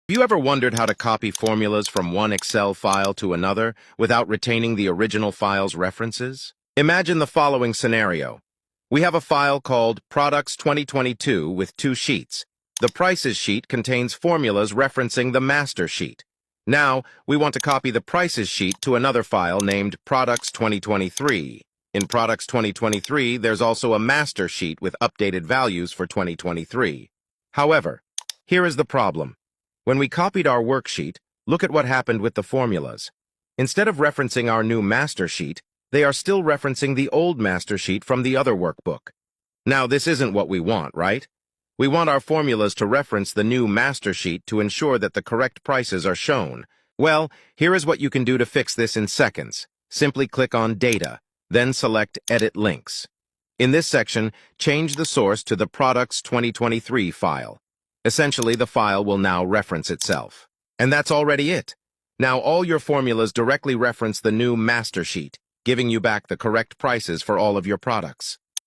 Have you ever wondered how to copy formulas from one Excel file to another without retaining the original file's references? Imagine the following scenario. We have a file called Products 2022 with 2 sheets. The Prices sheet contains formulas referencing the master sheet. Now, we want to copy the Prices sheet to another file named Products 2023. In Products 2023, there's also a master sheet with updated values for 2023. However, here is the problem. When we copied our worksheet, look at what happened with the formulas. Instead of referencing our new master sheet, they are still referencing the old master sheet from the other workbook. Now, this isn't what we want, right? We want our formulas to reference the new master sheet to ensure that the correct prices are shown. Well, here is what you can do to fix this in seconds. Simply click on Data, then select Edit Links. In this section, change the source to the Products 2023 file. Essentially, the file will now reference itself. And that's already it. Now all your formulas directly reference the new master sheet, giving you back the correct prices for all of your products.